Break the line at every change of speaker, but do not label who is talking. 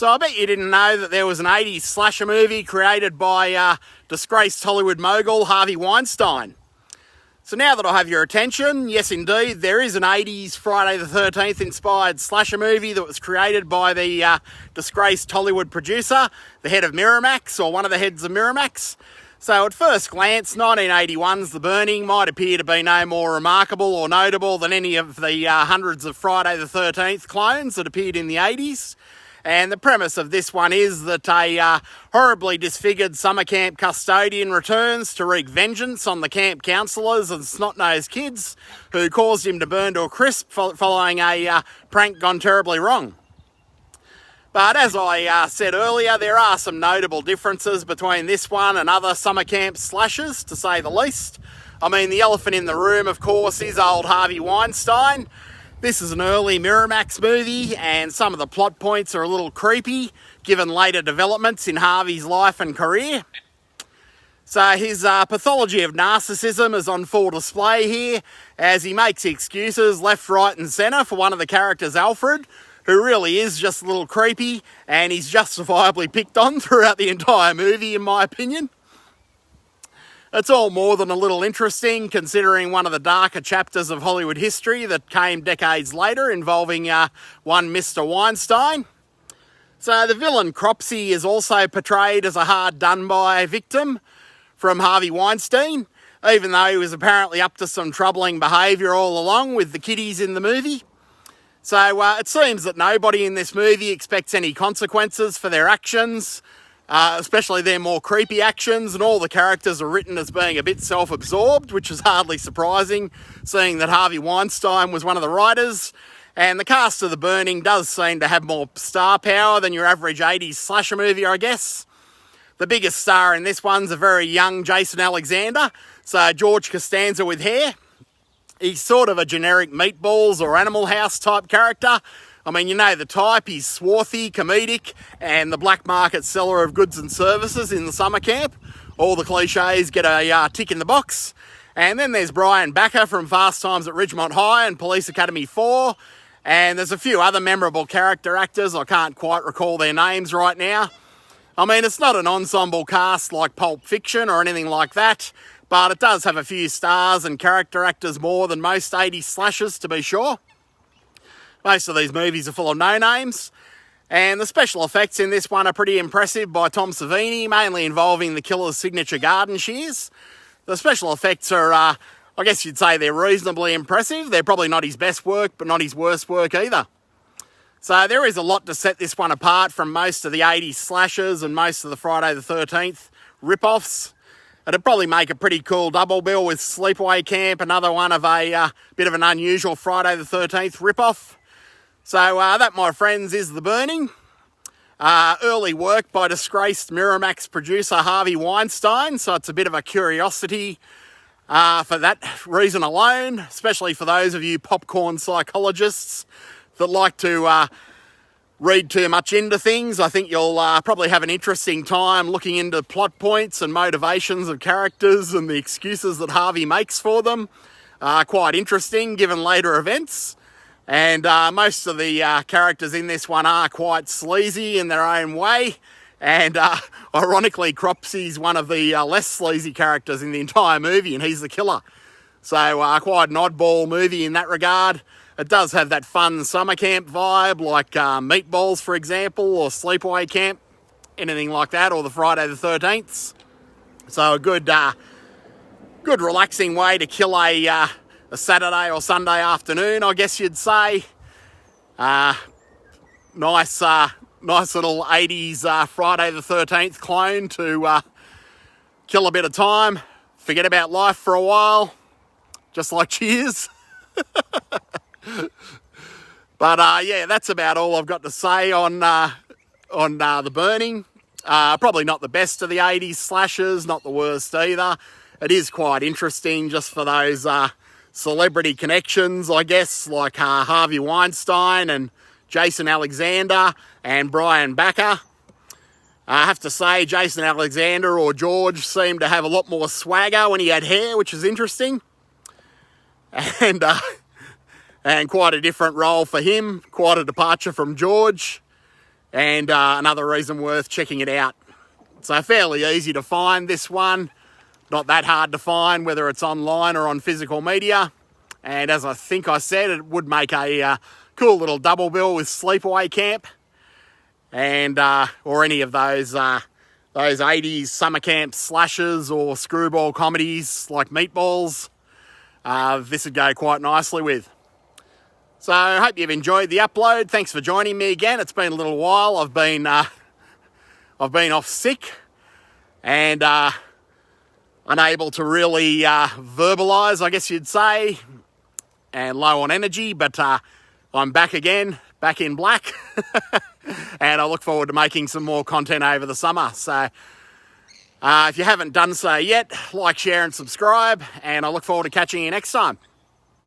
So I bet you didn't know that there was an 80s slasher movie created by disgraced Hollywood mogul Harvey Weinstein. So now that I have your attention, yes indeed, there is an 80s Friday the 13th inspired slasher movie that was created by the disgraced Hollywood producer, the head of Miramax, or one of the heads of Miramax. So at first glance, 1981's The Burning might appear to be no more remarkable or notable than any of the hundreds of Friday the 13th clones that appeared in the 80s. And the premise of this one is that a horribly disfigured summer camp custodian returns to wreak vengeance on the camp counsellors and snot-nosed kids who caused him to burn to a crisp following a prank gone terribly wrong. But as I said earlier, there are some notable differences between this one and other summer camp slashers, to say the least. I mean, the elephant in the room, of course, is old Harvey Weinstein. This is an early Miramax movie, and some of the plot points are a little creepy, given later developments in Harvey's life and career. So his pathology of narcissism is on full display here, as he makes excuses left, right and centre for one of the characters, Alfred, who really is just a little creepy, and he's justifiably picked on throughout the entire movie, in my opinion. It's all more than a little interesting, considering one of the darker chapters of Hollywood history that came decades later, involving one Mr. Weinstein. So the villain Cropsey is also portrayed as a hard-done-by victim from Harvey Weinstein, even though he was apparently up to some troubling behaviour all along with the kiddies in the movie. So it seems that nobody in this movie expects any consequences for their actions, especially their more creepy actions, and all the characters are written as being a bit self-absorbed, which is hardly surprising, seeing that Harvey Weinstein was one of the writers. And the cast of The Burning does seem to have more star power than your average 80s slasher movie, I guess. The biggest star in this one's a very young Jason Alexander, so George Costanza with hair. He's sort of a generic Meatballs or Animal House type character. I mean, you know the type. He's swarthy, comedic, and the black market seller of goods and services in the summer camp. All the cliches get a tick in the box. And then there's Brian Backer from Fast Times at Ridgemont High and Police Academy 4. And there's a few other memorable character actors. I can't quite recall their names right now. I mean, it's not an ensemble cast like Pulp Fiction or anything like that, but it does have a few stars and character actors more than most 80s slashers, to be sure. Most of these movies are full of no-names, and the special effects in this one are pretty impressive by Tom Savini, mainly involving the killer's signature garden shears. The special effects are, I guess you'd say they're reasonably impressive. They're probably not his best work, but not his worst work either. So there is a lot to set this one apart from most of the 80s slashers and most of the Friday the 13th rip-offs. It'd probably make a pretty cool double bill with Sleepaway Camp, another one of a bit of an unusual Friday the 13th rip-off. So that, my friends, is The Burning. Early work by disgraced Miramax producer Harvey Weinstein, so it's a bit of a curiosity for that reason alone, especially for those of you popcorn psychologists that like to read too much into things. I think you'll probably have an interesting time looking into plot points and motivations of characters and the excuses that Harvey makes for them. Quite interesting given later events. And most of the characters in this one are quite sleazy in their own way. And ironically, Cropsey's one of the less sleazy characters in the entire movie, and he's the killer. So quite an oddball movie in that regard. It does have that fun summer camp vibe, like Meatballs, for example, or Sleepaway Camp, anything like that, or the Friday the 13th. So a good relaxing way to kill a Saturday or Sunday afternoon, I guess you'd say. Nice little 80s Friday the 13th clone to kill a bit of time, forget about life for a while, just like Cheers. But yeah, that's about all I've got to say on The Burning. Probably not the best of the 80s slashers, not the worst either. It is quite interesting just for those celebrity connections, I guess, like Harvey Weinstein and Jason Alexander and Brian Backer. I have to say, Jason Alexander, or George, seemed to have a lot more swagger when he had hair, which is interesting. And quite a different role for him, quite a departure from George. and another reason worth checking it out. So fairly easy to find, this one. Not that hard to find, whether it's online or on physical media. And as I think I said, it would make a cool little double bill with Sleepaway Camp, and or any of those 80s summer camp slashers or screwball comedies like Meatballs. This would go quite nicely with. So I hope you've enjoyed the upload. Thanks for joining me again. It's been a little while. I've been off sick and unable to really verbalise, I guess you'd say, and low on energy, but I'm back again, back in black, and I look forward to making some more content over the summer. So if you haven't done so yet, like, share and subscribe, and I look forward to catching you next time.